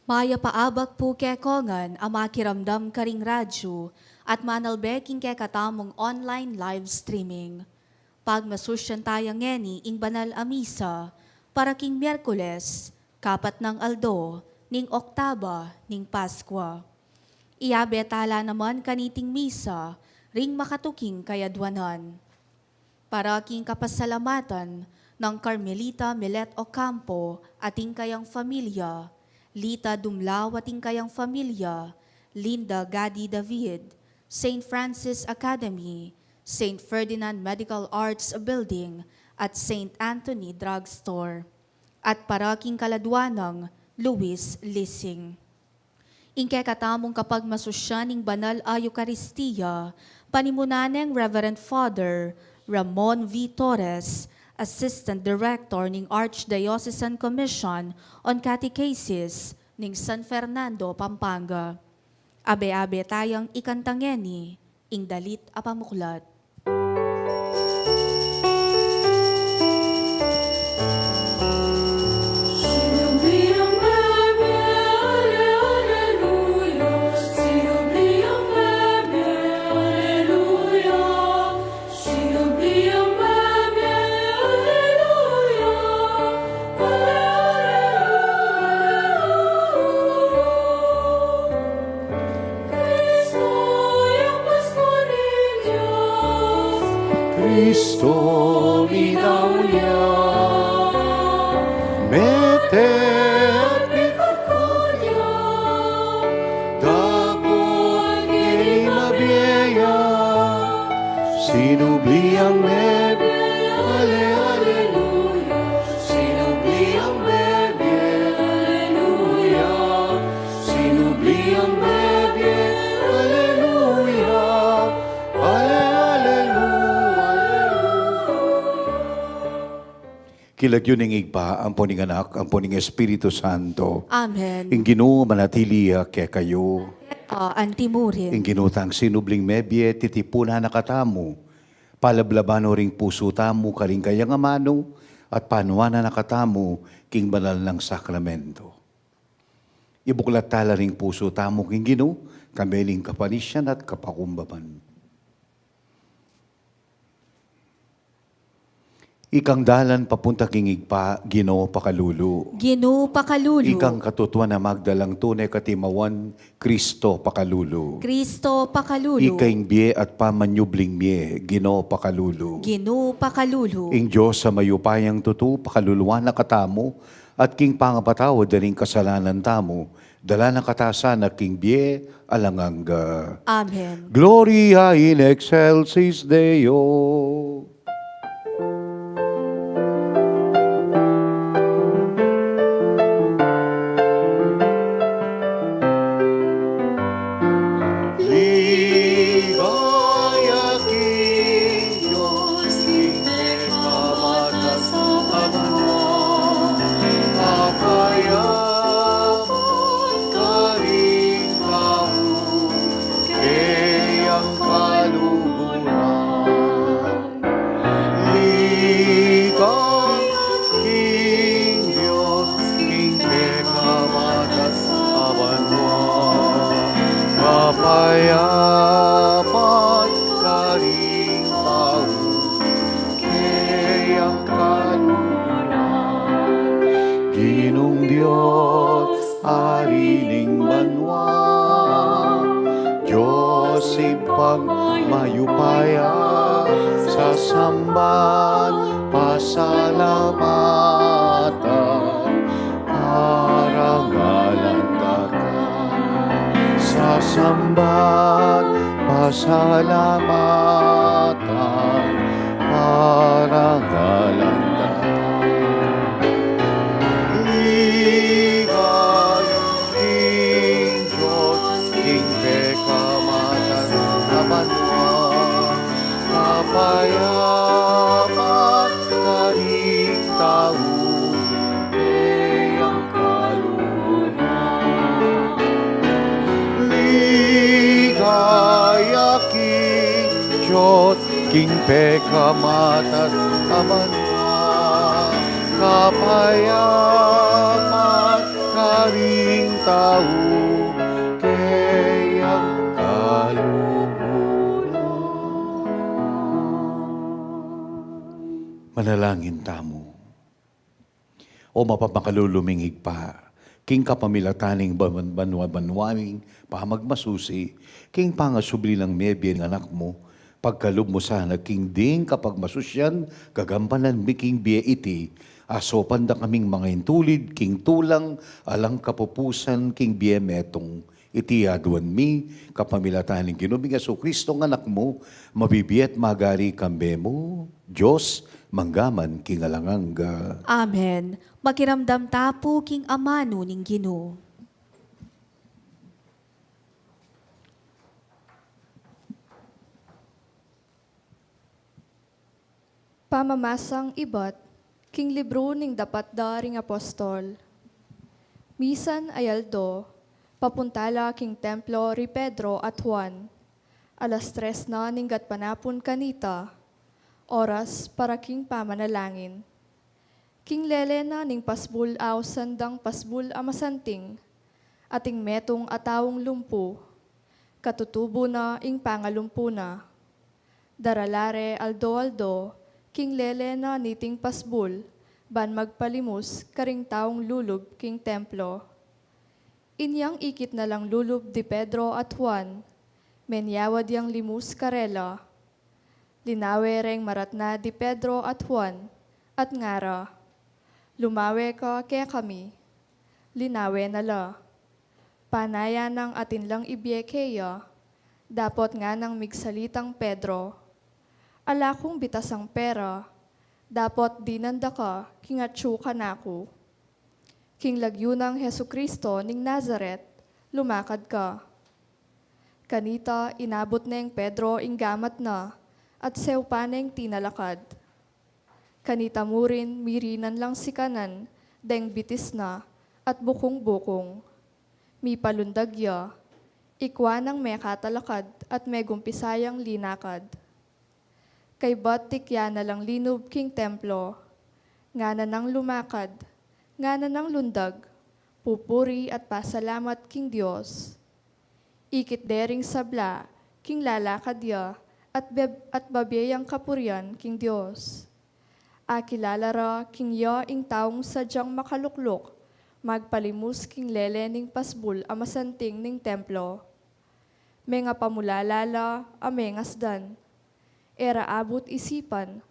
Maya paabak po kekongan ang makiramdam karing radyo at manalbeking ke katamong online live streaming. Pag masusyan tayang ngeni ing banal amisa, para king Miyerkules, kapat ng Aldo, ning Oktaba, ning Paskwa. Iabetala naman kaniting misa, ring makatuking kayadwanan. Para king kapasalamatan ng Carmelita Milet Ocampo ating kayang familia, Lita Dumlao ating kayang familia, Linda Gadi David, St. Francis Academy, St. Ferdinand Medical Arts Building, at St. Anthony Drugstore. At paraking kaladwanang Luis Lissing. Ingke katamong kapag masusyaning banal a Eucharistia, panimunaneng Reverend Father Ramon V. Torres, Assistant Director ng Archdiocesan Commission on Catechesis ng San Fernando, Pampanga. Abe-abe tayang ikantangeni, ing dalit apamuklat. Cristo minaunya meter pikukunya dabot kini mabiyaya sinubli ang bebe ale aleluya sinubli ang bebe aleluya sinubli ang bebe aleluya Kilagyo ning igpa, ang puning anak, ang puning Espiritu Santo. Amen. Ing Ginoo manatiliya ke kayo. Antimurin. Ing ginutang sinubling mebye, titipuna nakatamu. Palablabano ring puso tamu, karing kayang amano, at panuana nakatamu, king banal ng sakramento. Ibuklat tala ring puso tamu, king Ginoo, kameling kapanisyan at kapakumbaban. Ikang dalan papunta kingig pa, Ginoo pakalulu. Ginoo pakalulu. Ikang katutuan na magdalang tunay katimawan, Kristo pakalulu. Kristo pakalulu. Ikaing biye at pamanyubling biye, Ginoo pakalulu. Ginoo pakalulu. Ing Diyos sa mayupayang tutu, pakaluluan na katamo, at king pangapatawad na rin kasalanan tamo, dala na katasan na king biye, alanganga. Amen. Gloria in excelsis Deo. Kapayapan karing tao, kayang kaluluwa. Ginong Diyos, arining banwa, Diyos ipang mayupaya, sa samban pasalamatan, parangalan sa sambat, pasalamatan, parangalan ligayang king Diyos, king pekamatan, kabanwa, kapayapan, karing tao, king pekamatat amanwa kapayapan karing tao, kayang kaluguro. Manalangin tamo. O mapapakalulumingig pa, king kapamilataning banwa-banwaming pamagmasusi, king pangasubli ng mebye ng anak mo, pagkalub mo sana king ding kapag masusyan, gagampanan mi king biye iti, asopan da kaming mga intulid, king tulang, alang kapupusan, king biye metong, iti aduan mi, kapamilataning ginubing Aso Kristo ng anak mo, mabibiyat magari kambe mo, Diyos, manggaman king alanganga. Amen. Makiramdam tapo king amano ning Ginoo. Pamamasang ibat, king libro ning dapat daring apostol. Misan ayaldo, papuntala king templo ri Pedro at Juan. Alas 3 na ninggat panapon kanita, oras para king pamanalangin. King lele na ning pasbul aw sandang pasbul amasanting, ating metong atawong lumpu, katutubo na ing pangalumpu na. Daralare aldo, king lele na niting pasbul, ban magpalimus karing taong lulub king templo. Inyang ikit na lang lulub di Pedro at Juan, menyawad yang limus karela. Linawe reng maratna di Pedro at Juan, at ngara, lumawe ka kaya kami, linawe na la. Panaya ng atin lang ibyekeya, dapat nga nang migsalitang Pedro. Ala kong bitasang pera, dapat dinanda ka, kingatsu ka nako. King lagyo ng Hesu Kristo ning Nazaret, lumakad ka. Kanita inabot neng Pedro ing gamat na, at sewpaneng tinalakad. Kanita mo rin mirinan lang si kanan, deng bitis na, at bukong-bukong. Mi palundagya, ikwa ng may katalakad at may gumpisayang linakad. Kay batik ya na lang linub king templo, nga na nang lumakad, nga na nang lundag, pupuri at pasalamat king Diyos. Ikit dering sabla, king lalakad ya, at babiyang kapurian king Diyos. Akilalara king ya ing taong sadyang makaluklok, magpalimus king lele ning pasbul amasanting ning templo. May nga pamulalala ame ngasdan, era abot isipan,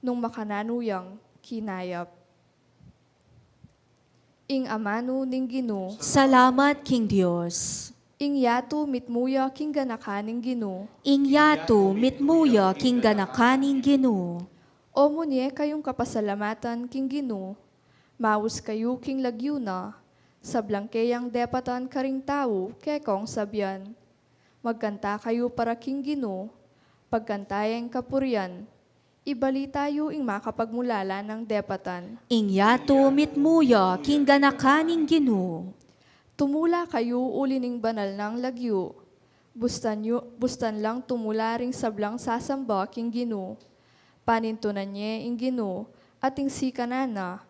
nung makananuyang kinayap. Ing amano ning Ginoo, Salamat king Dios. ing yato mitmuya king ganakaning Ginoo. Inyato mitmuya king ganakaning Ginoo. O munye kayong kapasalamatan king Ginoo, maus kayo king lagyo na, sa blangkeyang depatan karing tao, kekong sabyan. Magkanta kayo para king Ginoo, pagkantayeng kapurian, ibali tayo ing makapagmulala ng depatan. Inyato mitmuya king ganakaning Ginoo. Tumula kayo uli ning banal ng lagyo, bustan lang tumula ring sablang sasamba king Ginoo. Panintunan niya ing Ginoo, ating sikanana,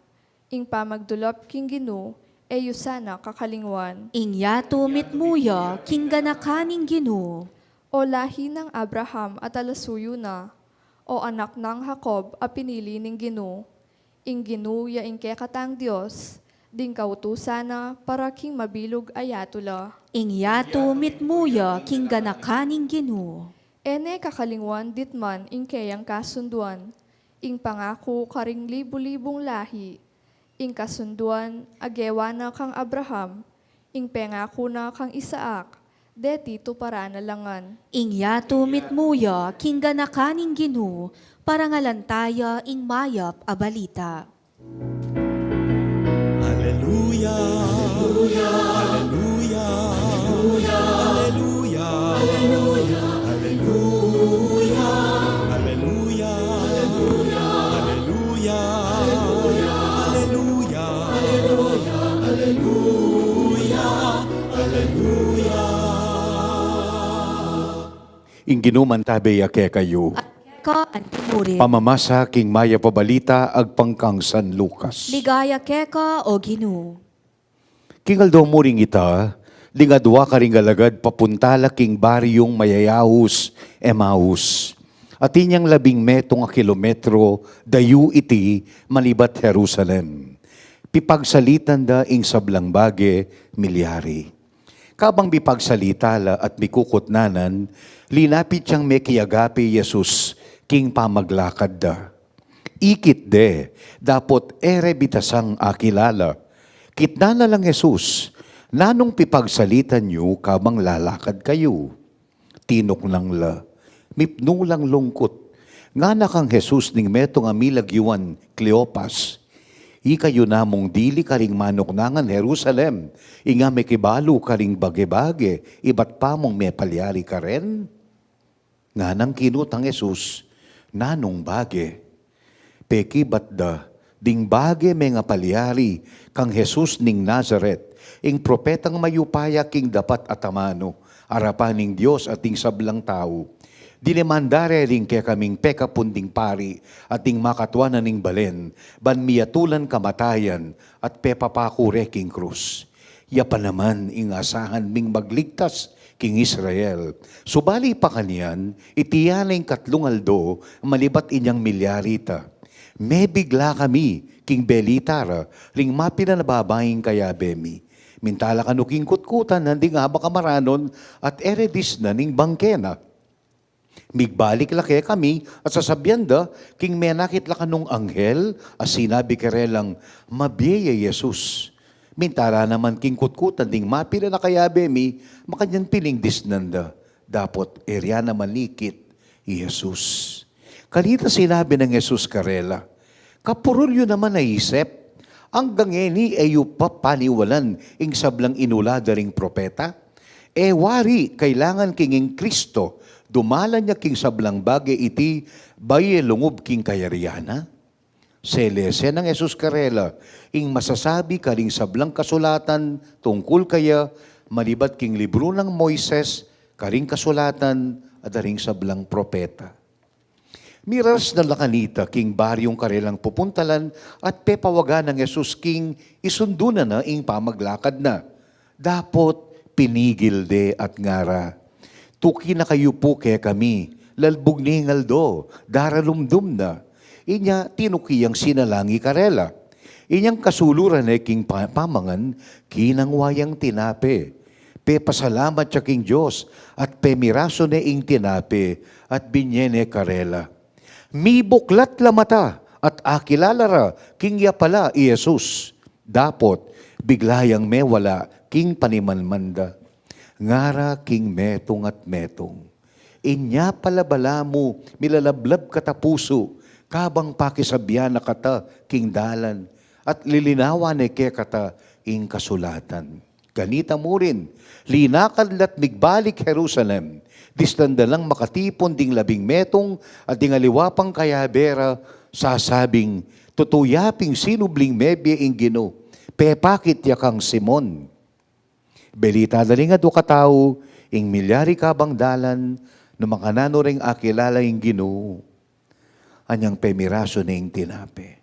ing pamagdulap king Ginoo, e yusana kakalingwan. Inyato mitmuya king ganakaning Ginoo. O lahi ng Abraham at alasuyo na, o anak ng Jacob a pinili ning Ginoo. Ing Ginoo ya ing kekatang Dios, ding kautusana para king mabilog ayatula. Inyato mitmuya king ganakaning Ginoo. Ene kakalingwan ditman ing kayang kasunduan, ing pangako karing libu-libong lahi, ing kasunduan agewa na kang Abraham, ing pengako na kang Isaac, deti to para nalangan. Inyato mitmuya king ganakaning Ginoo, parangalantaya ing mayap a balita. Hallelujah. Hallelujah. Hallelujah. Hallelujah. Hallelujah. Hallelujah. Hallelujah. Hallelujah. Hallelujah. Ing ginuman tabi ake kayo, Ka ang tumurin. pamamasa king maya pabalita agpangkang San Lucas. Ligaya keka o Ginoo. Kingaldaw mo ring ita, lingadwa ka ring alagad papuntala king baryong mayayahus, Emmaus. At inyang 12 kilometro, dayu iti, malibat Jerusalem. Pipagsalitan da ing sablang bage, milyari. Kabang bipagsalitala at mikukutnanan, linapit siyang mekiyagapi Jesus, king pamaglakad da. Ikit de, dapot ere bitasang akilala. Kitna na lang Jesus, nanong pipagsalitan nyo kabang lalakad kayo. Tinok lang la, mipno lang lungkot. Nga na kang Jesus ning metong amilagyuan Cleopas. Ikayo namong dili karing manok nangan Jerusalem. Inga may kibalo karing bage-bage, iba't pa mong may palyari ka rin. Nga nang kinutang Jesus, nanong bage. Peki batda, ding bage may nga palyari, kang Jesus ning Nazaret, ing propetang mayupaya king dapat atamano, arapaning Diyos ating sablang tao. Dinemandare ring kaya kaming pekapunding pari, ating makatwanan ning balen, ban miyatulan kamatayan, at pepapakure king krus. Ya pa naman ing asahan ming magligtas king Israel. Subali pa kanyan, itiyaning 3 aldo, malibat inyang milyarita. May bigla kami, king Belitara, ring mapinanababaing kaya bemi. Mintala kanuking kutkutan, hindi nga baka maranon, at eredis na ning bangkena. Migbalik laki kami, at sasabyan da, king may nakit la kanong anghel, as sinabi karelang, mabiyaya Jesus. Mintala naman king kutkutan, ding mapinana kaya bemi, makanyan piling disnanda. Dapot, erya na malikit, Jesus. Kanita sinabi ng Jesus karela, kapurulyo naman naisip, ang gangeni ay upapaniwalan ing sablang inulada ring propeta. Wari, kailangan kinging Kristo, dumalan niya king sablang bagay iti, baye lungob king kayariana. Selese ng Jesus karela, ing masasabi ka ring sablang kasulatan tungkol kaya, malibat king libro ng Moises, karing kasulatan, at ring sablang propeta. Miras na lakanita, king baryong karelang pupuntalan at pepawagan ng Jesus king isundunan na ing pamaglakad na. Dapot pinigil de at ngara. Tuki na kayo po kaya kami, lalbog ni ngaldo, daralumdum na. Inya tinukiyang sinalangi karela. Inyang kasuluran ay king pamangan, kinang wayang tinape. Pepasalamat siya king Diyos at pemiraso na ing tinape at binyene karela. Mi buklat la mata at akilalara king ya pala i Jesus. Dapot biglayang mewala king panimanmanda. Ngara king metong at metong. Inya palabala mo milalablab katapuso kabang pakisabyan na kata king dalan at lilinawan ni ke kata ing kasulatan. Ganita mo rin, linakad lat migbalik Jerusalem, distanda lang makatipon ding 12 metong at ding aliwapang kayabera, sasabing, tutuyaping sinubling mebye ing Gino, pepakit yakang Simon. Belita daling adu katao, ing milyari kabang dalan, no makanano ring akilala ing Gino, anyang pemiraso na ing tinape.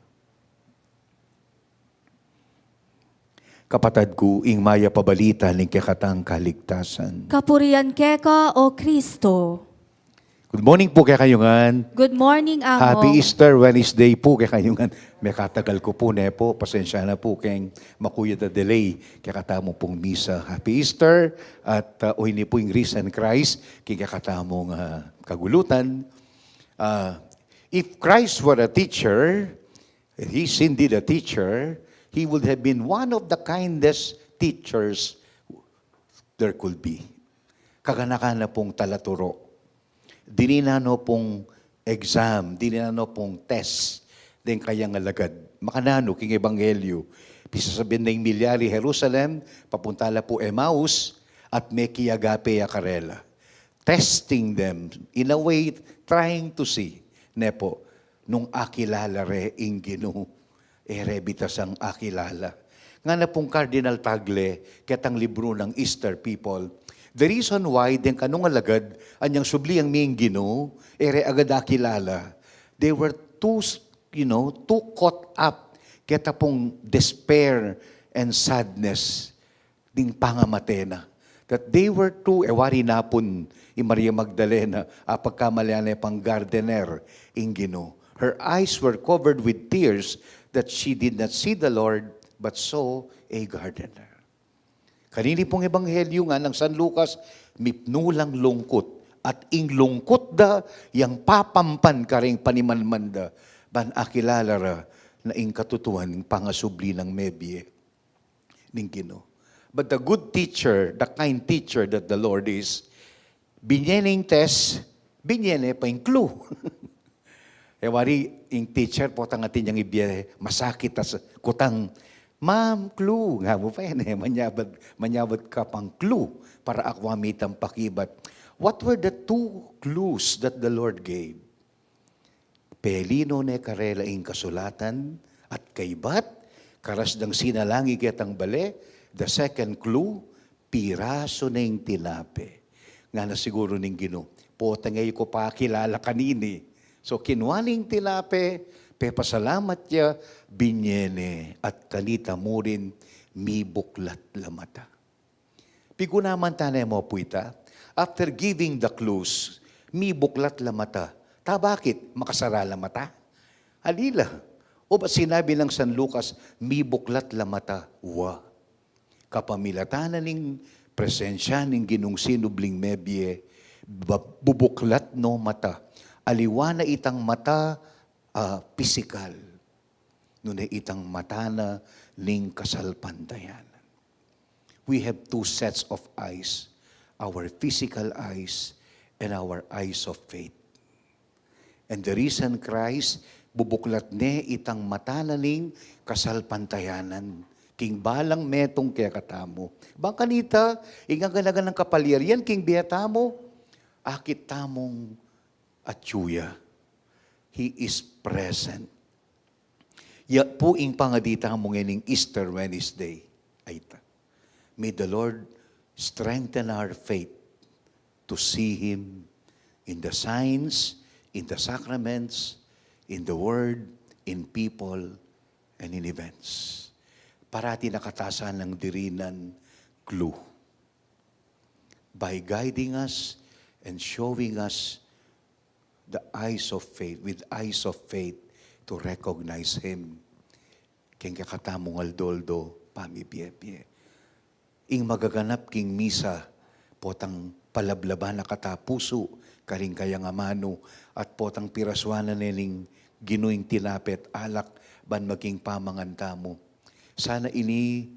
Kapatad ko, ing maya pabalita ning kakatang kaligtasan. Kapurian keka o Kristo. Good morning po kaya kayungan. Good morning, Amo. Happy Easter Wednesday po kaya kayungan. May katagal ko po ne po. Pasensya na po kayong makuya the delay. Kaya katamo pong misa. Happy Easter. At uy ni po yung risen Christ. Kaya katamong kagulutan. If Christ were a teacher, if he's indeed a teacher, he would have been one of the kindest teachers there could be. Kaganakana pong talaturo. Dininano pong exam, dininano pong test, din kayang alagad. Makanano king ebanghelyo. Pisasabihin na yung milyari Jerusalem, papuntala po Emmaus, at mekiyagape yakarela. Testing them, in a way, trying to see, nepo, nung akilala re ing Ginoo. Erebitas ang akilala. Nga na pong Cardinal Tagle, ketang libro ng Easter people, the reason why, din kanong alagad, anyang subli ang ming Ginoo, ere agad akilala, they were too caught up, keta pong despair and sadness, ding pangamatena. That they were two, wari napon, Maria Magdalena, pagkamalyan pang gardener, ingino. Her eyes were covered with tears that she did not see the Lord, but saw a gardener. Kanini pong ebanghelyo nga ng San Lucas, mipnulang lungkot, at ing lungkot da, yang papampan karing panimanmanda, ban akilalara na ing katutuan, pangasubli ng mebye, ning Ginoo. But the good teacher, the kind teacher that the Lord is, binyening test, binyene pa yung clue. Wari, yung teacher po tangatin niyang ibiye, masakit as kutang, ma'am, clue. Nga mo pa yan manyabad ka pang clue para akwamitang pakibat. What were the two clues that the Lord gave? Pelino ne karela ing kasulatan at kaibat, karasdang sinalangi kitang bale. The second clue, piraso na yung tinape. Nga na siguro ning Ginoo. Pota ngayon ko pa kilala kanini. So kinuha ning tinape, pasalamat niya, binyene, at kanita mo rin, mi buklat lamata. Pigunaman tanay mo puita, after giving the clues, mi buklat lamata. Bakit? Makasara lamata? Alila. O ba sinabi ng San Lucas, mi buklat lamata? Wa. Kapamilatanan ning presensya ning Ginong sinubling mebye, bubuklat no mata. Aliwana itang mata pisikal. Nuna itang mata na ning kasalpantayan. We have two sets of eyes. Our physical eyes and our eyes of faith. And the reason Christ, bubuklat ne itang mata na ning kasalpantayanan. King balang metong kaya katamo. Bang kanita, ingang ganagan ng kapalyarian, king biyatamo, akit tamong atsuya. He is present. Ya po ing pangadita mo ngayon Easter Wednesday. Aita. May the Lord strengthen our faith to see Him in the signs, in the sacraments, in the Word, in people, and in events. Parati nakatasan ng dirinan clue. By guiding us and showing us the eyes of faith, with eyes of faith to recognize Him. King kakatamong aldoldo, pamibiyebye. Ing magaganap king misa, potang palablaban na katapuso, karing kayang amano, at potang piraswanan niling ginuing tinapet, alak, ban maging pamangan mo. Sana ini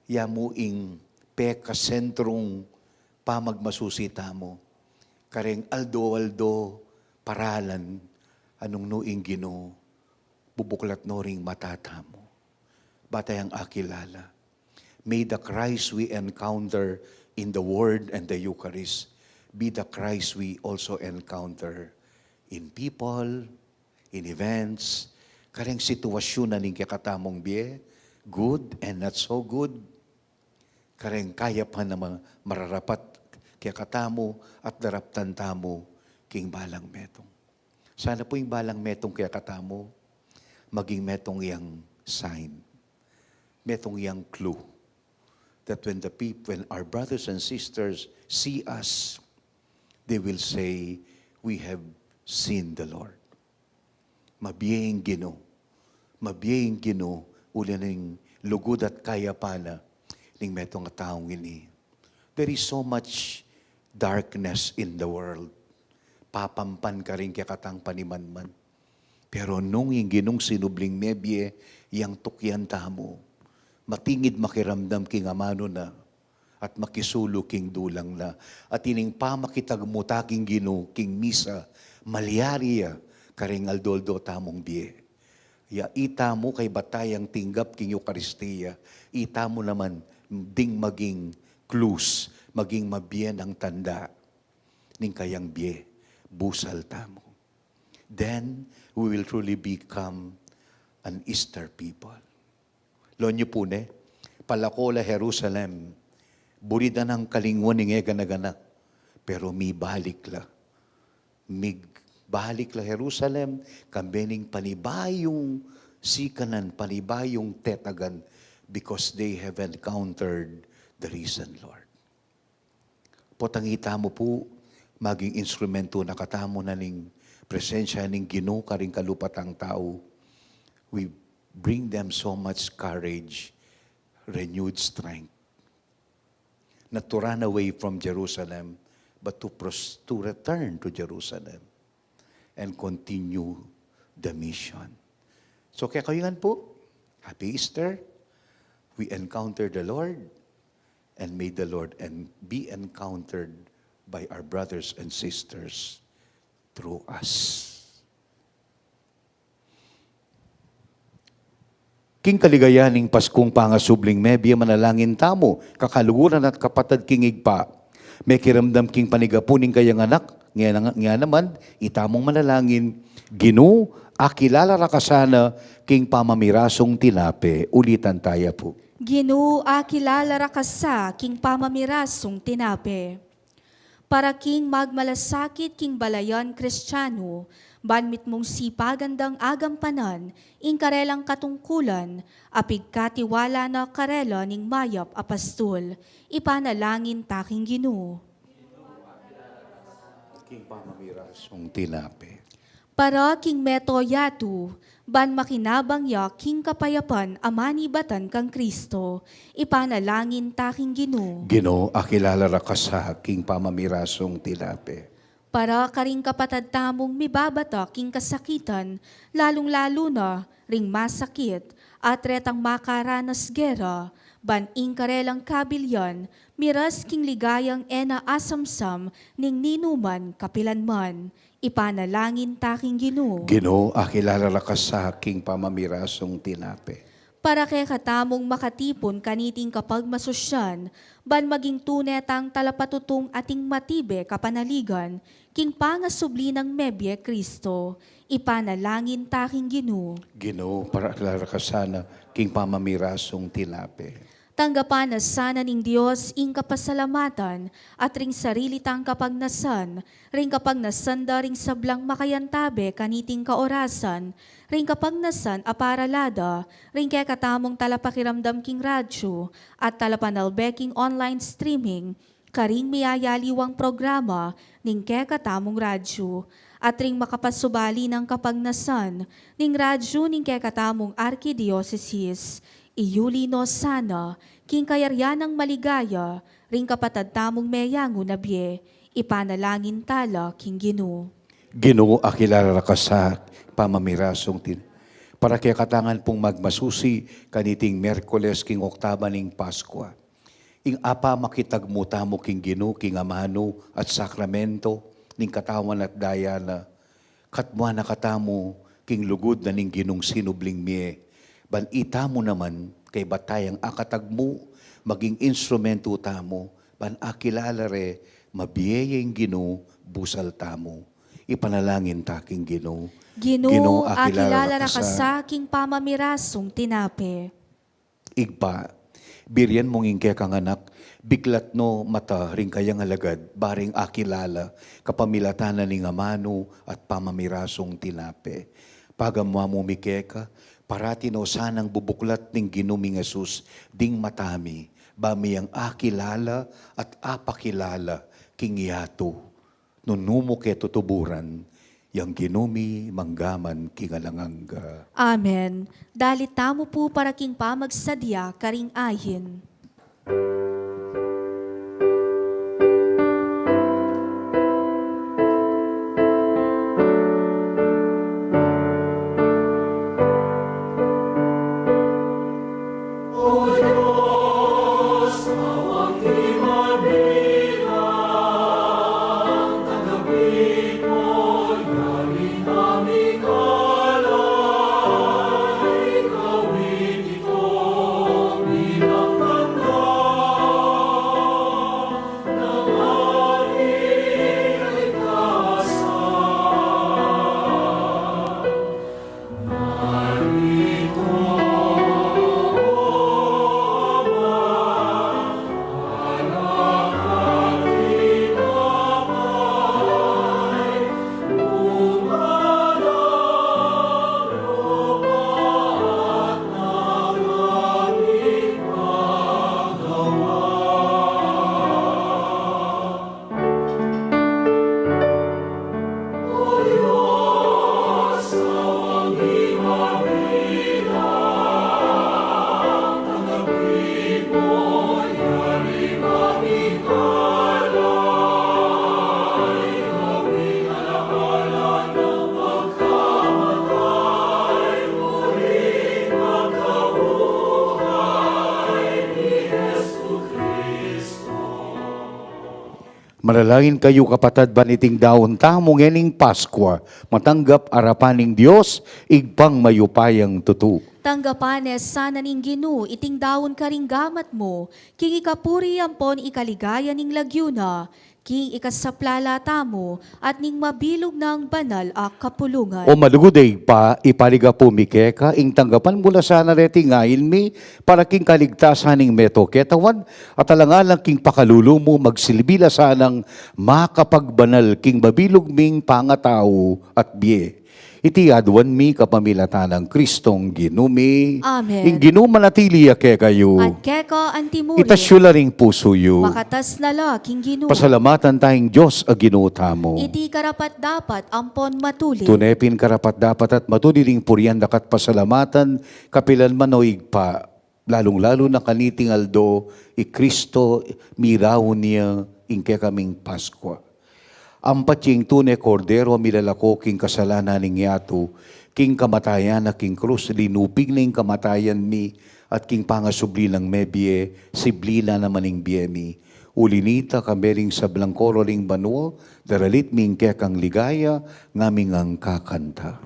yamuing pekasentrong pamagmasusita mo. Kareng aldo-aldo paralan anong nuing Ginoo bubuklat no ring matata mo. Batay ang akilala. May the Christ we encounter in the Word and the Eucharist be the Christ we also encounter in people, in events, kareng sitwasyon na ning kakatamong biye, good and not so good. Kareng kaya pa naman mararapat kaya katamo at daraptan tamo king balang metong. Sana po yung balang metong kaya katamo maging metong yang sign. Metong yang clue. That when the people, when our brothers and sisters see us, they will say, we have seen the Lord. Mabiyeng Ginoo. Mabiyeng Ginoo. Uli ng lugod at kaya pala ng metong taong ini. There is so much darkness in the world. Papampan ka rin kaya katang panimanman. Pero nung yung ginong sinubling mebye, yang tukyan tamo, matingid makiramdam king amano na, at makisulo king dulang na, at ining pamakitagmuta king Ginoo, king misa, malyariya, karing aldoldo tamong biye. Ya ita mo kay batayang tinggap king Eucharistia, ita mo naman ding maging clues, maging mabiyen ang tanda ning kayang biye, busal tamo. Then, we will truly become an Easter people. Lonyo po ne, palakola Jerusalem, burida ng kalingwan ng ganagana, pero mi balik la. Balik la Jerusalem, kambening panibayong sikanan, panibayong tetagan, because they have encountered the risen Lord. Potangita mo po, maging instrumento na katamo na ning presensya ning Ginoo karing kalupatang tao. We bring them so much courage, renewed strength. Not to run away from Jerusalem, but to return to Jerusalem and continue the mission. So kaya kayo po, Happy Easter. We encounter the Lord, and may the Lord and be encountered by our brothers and sisters through us. King kaligayaning Paskong pangasubling mebya manalangin tamo, kakaluguran at kapatad kingig pa. May kiramdam king panigapuning kayang anak, nga naman, itamong manalangin, Ginoo, akilala rakasana, king pamamirasong tinape, ulitan tayo po. Ginoo, akilala rakasa, king pamamirasong tinape. Para king magmalasakit king balayan Kristiyano, banmit mong sipagandang agampanan, ing karelang katungkulan, apig katiwala na karela ning mayap apastol, ipanalangin taking Ginoo. King pamamirasong tinape. Para king metoyatu, ban makinabang ya king kapayapan amani batan kang Kristo, ipanalangin taking Ginoo. Ginoo, akilala rakasa, king pamamirasong tinape. Para karing kapatad tamong mibabata king kasakitan, lalong-lalo na ring masakit, at retang makaranas gera, ban ingkarelang kabilyan, miras king ligayang ena asamsam, ning ninuman kapilanman, ipanalangin taking Ginoo. Ginoo, akilala rakasa, king pamamirasong tinape. Para kay katamong makatipon kaniting kapag masusyan, ban maging tunetang talapatutong ating matibe kapanaligan, king pangasubli ng mebye Kristo, ipanalangin taking Ginoo. Ginoo, para akilala rakasana, king pamamirasong tinape. Tanggapan na sana ning Diyos ing kapasalamatan at ring sarili tang kapagnasan, ring kapagnasanda ring sablang makayantabe kaniting kaorasan, ring kapagnasan aparalada, ring kaya katamong talapakiramdam king radyo at talapanalbeking online streaming, karing miyayaliwang programa ning kaya katamong radyo, at ring makapasubali ng kapagnasan ning radyo ning kaya katamong Arkidiocese, iyulino sana, king kayaryanang maligaya, ring kapatad tamong meyango na biye, ipanalangin tala, king Ginoo. Ginoo, akilala rakasa, pamamirasong para kaya katangan pong magmasusi kaniting Merkules king Oktaba ning Paskwa. Ing apa makitagmuta mo king Ginoo, king amano at sakramento, ning katawan at dayana, katmwa na katamo, king lugod na ning Ginong sinubling miye, ban ita mo naman kay batayang akatagmo, maging instrumento tamo, ban akilala re, mabiyayeng Ginoo, busal tamo. Ipanalangin taking Ginoo. Ginoo, akilala na kasaking pamamirasong tinape. Igpa, biryan mong ingke kang anak, biglat no mata ring kayang alagad, baring akilala, kapamilatanan ni amano at pamamirasong tinape. Pagamwa mo mikeka, parati no sanang bubuklat ning ginuming Asus, ding matami, bami ang akilala at apakilala, king yato, nunumo ke tutuburan, yang ginumi manggaman kingalanganga. Amen. Dalit tamo po para king pamagsadya karing ayin. Manalangin kayo kapatad baniting daon tamo ngening Paskwa, matanggap arapaning Dios, igpang mayupayang tutu. Tanggapanes sana ning Ginu, iting daon karing gamat mo, king ikapuri ampon ikaligaya ning lagyuna, king ikasaplala tamo, at ning mabilog ng banal a kapulungan. O maduguday pa, ipaliga po mi keka, ing tanggapan mula sana reti ngayon mi, para king kaligtasan ning meto ketawan, at alangalang king pakalulu mo magsilbila sanang makapagbanal king mabilog ming pangatao at biye. Iti adwan mi kapamilatan ng Kristong ginumi. Amen. Ing ginumanatili ke kayo. At keko antimuri, Itasyo la ring puso yu. makatas na la king Ginu. Pasalamatan tayong Diyos a ginuta mo. Iti karapat dapat ampon matuli. Tunepin karapat dapat at matuliling purian dakat pasalamatan kapilan man o igpa. Lalong-lalo na kaniting aldo, Kristo mirawon niya ingke kaming Paskwa. Ampat yung tunay kordero milalako king kasalanan ning yato, king kamatayan na king krus, linupig na yung kamatayan mi, at king pangasubli ng mebye, siblila naman ning biyemi. Ulinita kamering sa blangkoro ring banwa, daralit ming kekang ligaya, ngaming ang kakanta.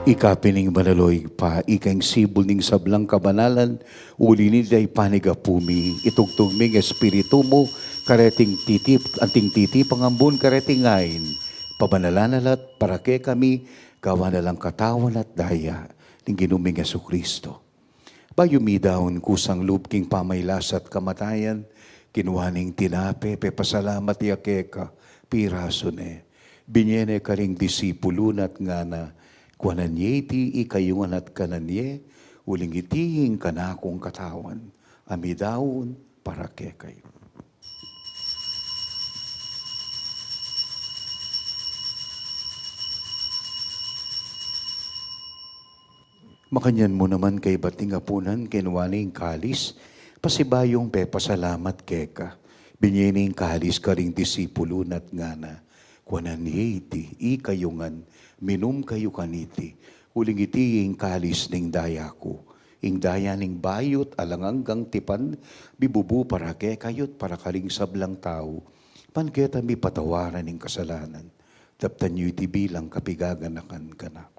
Ikapining manaloy pa, ikang sibol ning sablang kabanalan, uli nila'y panigapumi, itugtog ming espiritu mo, kareting titip, anting titip, pangambun kareting ngayon, pabanalanan at parake kami, gawa na lang katawan at daya, ning ginuming Jesucristo. Bayumi daon kusang lubking pamaylas at kamatayan, kinuhaning tinape, pepasalamat yakeka, piraso ne, binyene karing disipulun at ngana, kuananye iti ikayungan at kananye, uling itihing kanakong katawan, amidaon para kekay. Makanyan mo naman kay bating apunan, kinuwaning kalis, pasibayong pepasalamat keka, binyening kalis karing disipulun at ngana, kuananye iti ikayungan, minum kayo kaniti, uling iti yung kalis ning daya ko, ing daya ning bayot alanganggang tipan, bibubu para ke kayot para karing sablang tao, panketa mi patawaran ning kasalanan, taptan nyo iti bilang kapigaganakan kanak.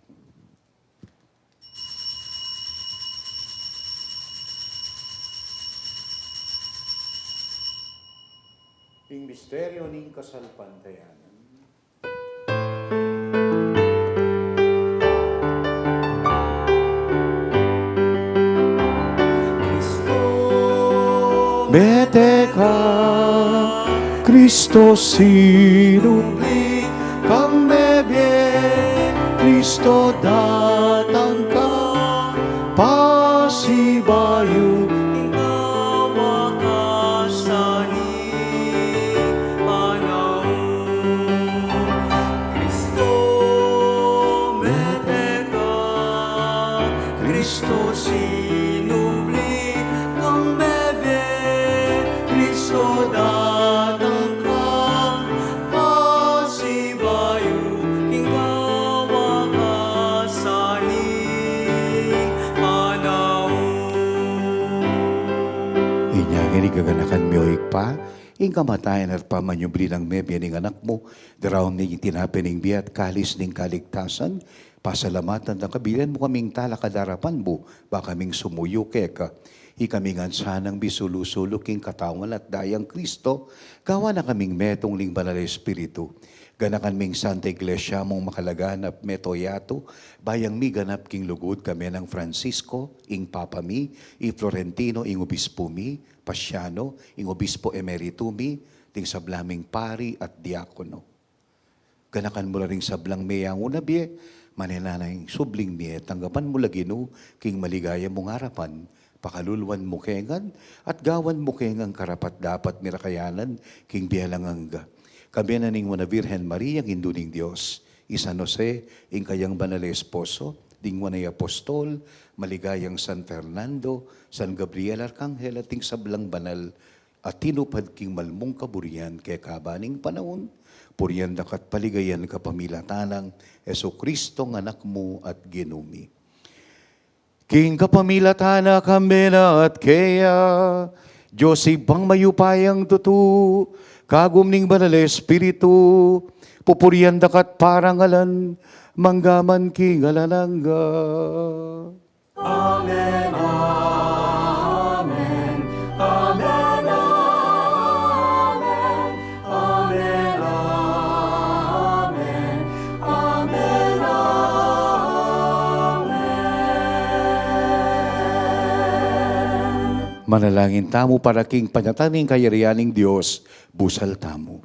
Ing misteryo ning kasalpantayanan. Bete ka, Kristo sinubli, kang bebe, Kristo datang ka, pasibayo, ikaw makasani, panahon. Kristo, bete ka, Kristo sinubli, kang bebe, Kristo datang ka, pasibayo, ikaw makasani, panahon. Inyagin igaganakan mi oik pa, ing kamatayan at pamanyubli ng mebya ning anak mo, daraon ning tinapin ning biat kalis ning kaligtasan, pasalamatan ng kabilan mo kaming talakadarapan mo, baka kaming sumuyo keka, ikamingan sanang bisulusulo king katawan at dayang Kristo, gawa na kaming metong ling banal Espiritu, Ganakan ming Santa Iglesia mong makalaganap metoyato, bayang mi ganap king lugod kami ng Francisco, ing Papa mi, ing Florentino, ing Obispo mi, Pasiano, ing Obispo Emerito mi, ting sablaming pari at diakono. Ganakan mo ring sablang mayang unabye, manenanay subling mi, tanggapan mo lagino, king maligaya mong harapan, pakaluluan mo kengan, at gawan mo kengang karapat dapat mirakayanan, king bihalangangga. Kami na ning muna Virgen Maria, ang induning Diyos, San Jose, ing kayang banal na esposo, ding wanay apostol, maligayang San Fernando, San Gabriel Arcangel, at ting sablang banal, at tinupad king malmong kaburian, kay kabaning panahon, puriyan dakat paligayan kapamilatanang, Eso Kristong anak mo at ginumi. King kapamilatana kami na at kaya, Diyos ibang mayupayang tutu, kagum ning banal Espiritu, pupurian dakat parangalan, manggaman king alalangga. Amen, amen, amen, amen, amen, amen, amen, amen. Manalangin tamo para king panyataning kayarianing Diyos, busal tamo.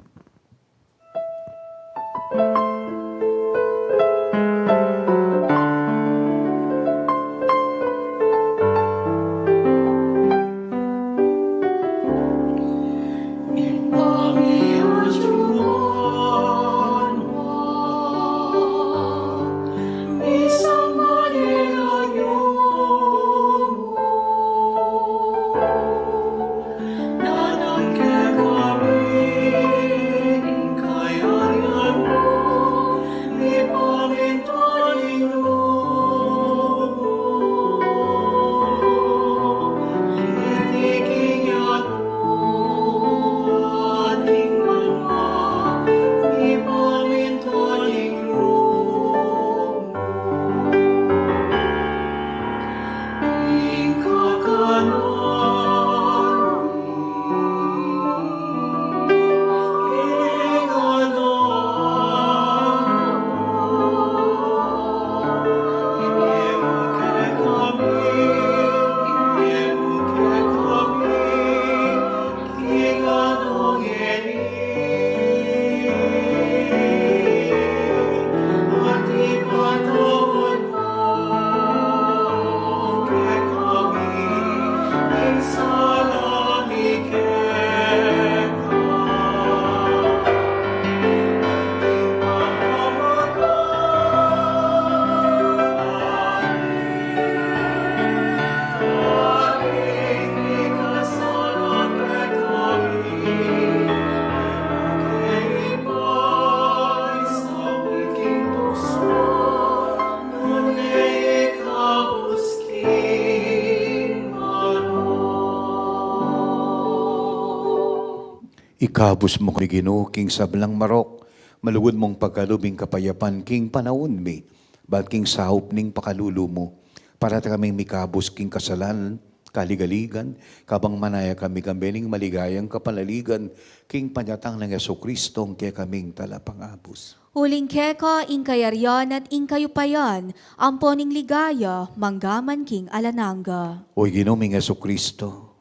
Ikabos mo kay Ginoo king sablang marok, malugod mong pagkalubing kapayapan king panahon mi, bat king sahop ning pakalulu mo, para ta kaming mikabos king kasalan, kaligaligan, kabang manaya kami kambening maligayang kapalaligan, king panyatang ng Yesu Kristong kaya kaming talapangabos. Huling keka, ing kayaryan at ing kayupayan, amponing ligaya, manggaman king alananga. O ginuming Yesu Kristo,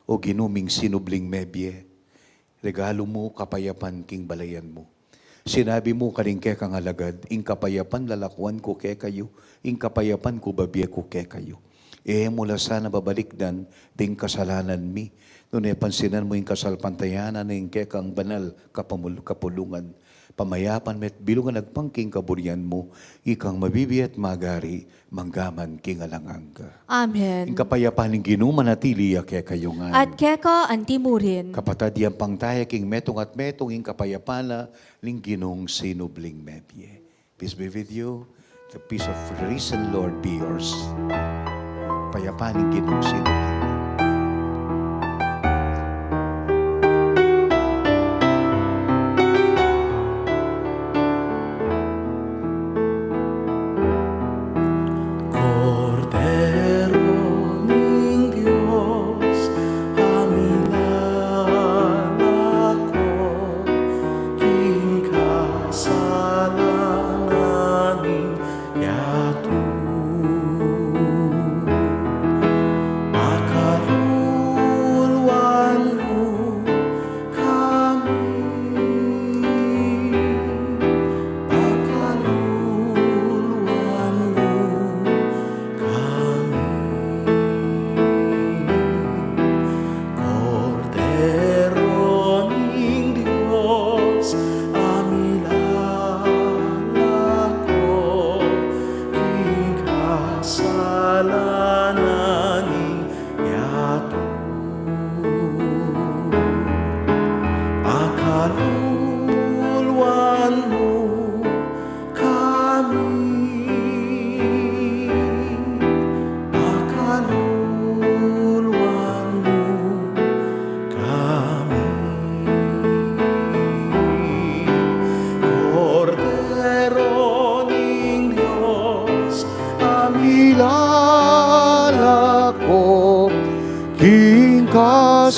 o ginuming sinubling mebye, regalo mo kapayapan king balayan mo. Sinabi mo karing kekang alagad, ing kapayapan lalakwan ko ke kayo, ing kapayapan ko babye ko ke kayo. Mula sana babalikdan, ding kasalanan mi. Nung pansinan mo ing kasalpantayanan ing kekang banal kapulungan. Pamayapan met bilungan nagpangking kaburian mo, ikang mabibi at magari, manggaman king alanganga. Amen. Ing kapayapan ing ginumanatili ke kayo nga. At keka, antimurin. Kapatad yang pangtaya king metong at metong ing kapayapana ling ginong sinubling mebye. Peace be with you. The peace of the risen Lord be yours. Payapan ing ginong sinubling. King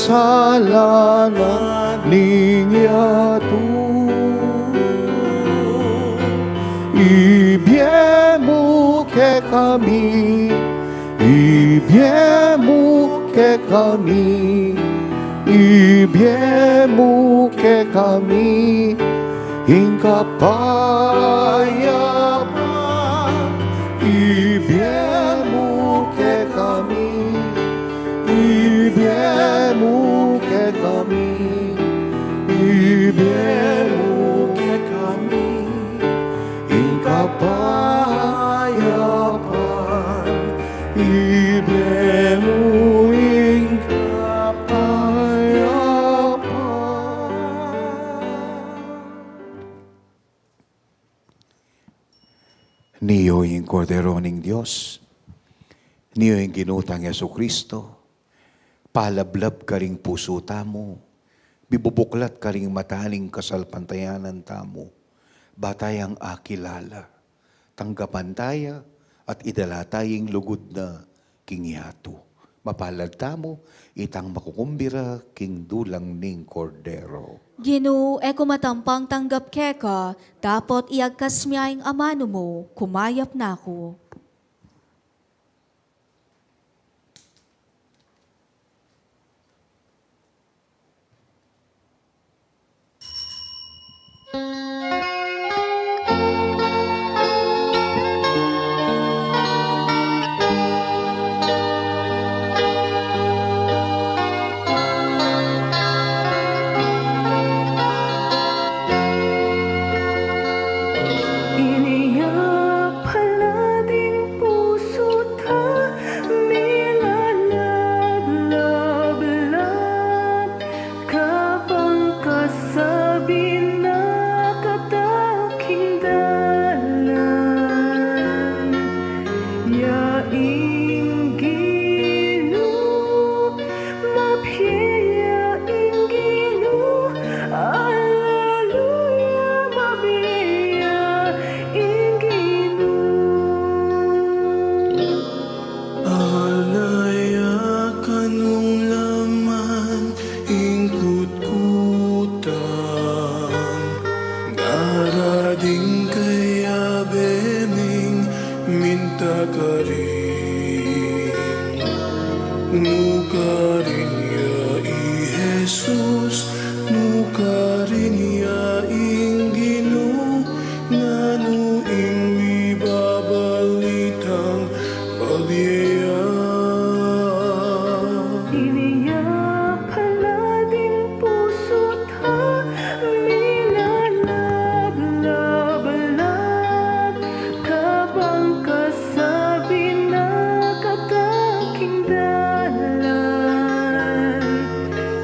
kasalanan ninyato. Ibiemu ke kami, ibiemu ke kami, ibiemu ke kami, hingga payapan. Ibiemu ke kami, ibiemu ke kami, ibiemu ke kami, hingga payapan. Ibiemu hingga payapan. Niyo yung kordero ng Diyos, niyo yung ginutang Yesukristo, palablab ka ring puso tamo, bibubuklat ka ring mataning kasalpantayanan tamo, batayang akilala, tanggapan taya at idala tayong lugod na kingyato. Mapalad tamo, itang makukumbira king dulang ning kordero. Ginoo, eko matampang tanggap keka, dapat iagkas miyang amano mo, kumayap na ako. Iniyak palating puso ta, milalablab kapang kasabi na kataking dalan. Yaing Ginoo, maphiya ing Ginoo, Alleluia, mabiya ing Ginoo. Alaya kanung laman ingkut-kutan, ngarading kaya beming minta ka rin. Nuka rin ya i Jesus, nuka rin ya ing Ginoo, nganu ing wibabalitang pagbiya. Iniyak palating puso ta, milalablab kapang kasabi na kataking dalan.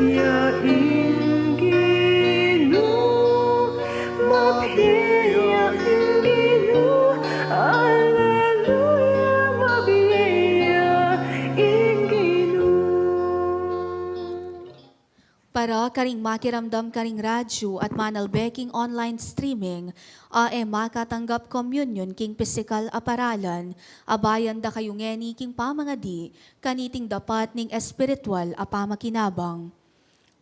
Yaing Ginoo, maphiya ing Ginoo, Alleluia, mabiya ing Ginoo. Para karing makiramdam karing radyo at manalbeking online streaming, makatanggap communion king physical aparalan, abayan da kayo ngeni king pamangadi, kaniting dapat ning espiritual apamakinabang.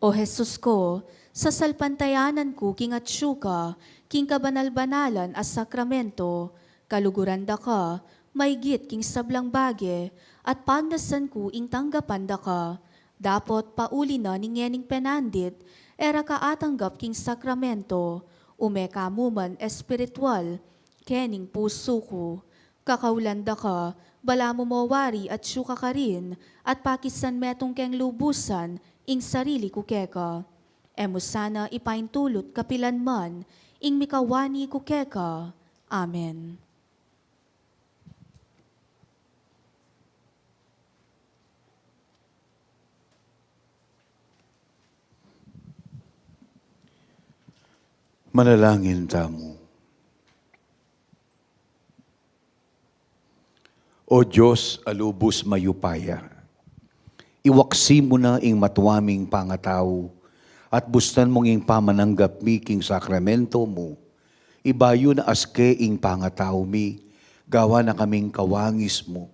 O Jesus ko, sa salpantayanan ko king atsyuka, king kabanal-banalan as sakramento, kaluguran da ka, may git king sablang bage, at pagnasan ko ing tanggapan da ka, dapot pauli na ning yening penandit, era kaatanggap king sakramento, umeka muman espiritual, kening puso ko, kakaulanda ka, bala mo mawari at syuka ka rin, at pakisan metong keng lubusan, ing sarili ko keka. Emo sana ipaintulot kapilan man, ing mikawani ko keka. Amen. Manalangin tamo. O Diyos, alubos mayupaya, iwaksi mo na ing matuaming pangataw, at bustan mong ing pamananggap mi king sakramento mo, ibayo na aske ing pangataw mi, gawa na kaming kawangis mo,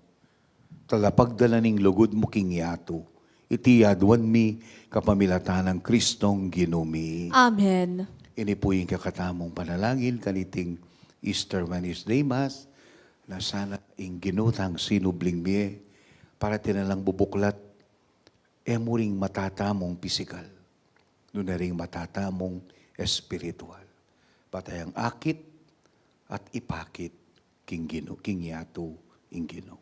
talapagdala ning lugod mo king yato, iti adwan mi kapamilatan ng Kristong ginumi. Amen. Ini po yung kakatamong panalangin kaniting Easter Wednesday Mass na sana ing ginutang sinubling miye para tinalang bubuklat muring matatamong pisikal, no na ring matatamong espiritual. Patayang akit at ipakit king yato ing Ginoo.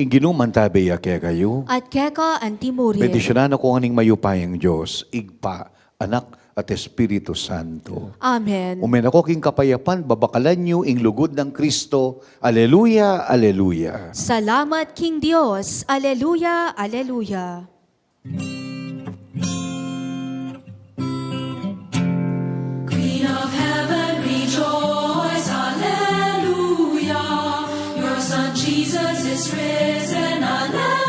Ing Ginoo mantabe ya kaya kayo. At keka antimurin. Bendisyonan ako aning mayupayang Diyos, igpa, anak, at Espiritu Santo. Amen. Umen ako king kapayapan, babakalan niyo ing lugod ng Kristo. Aleluya, aleluya. Salamat King Dios. Aleluya, aleluya. Queen of heaven, rejoice, hallelujah. Your son Jesus is risen, hallelujah.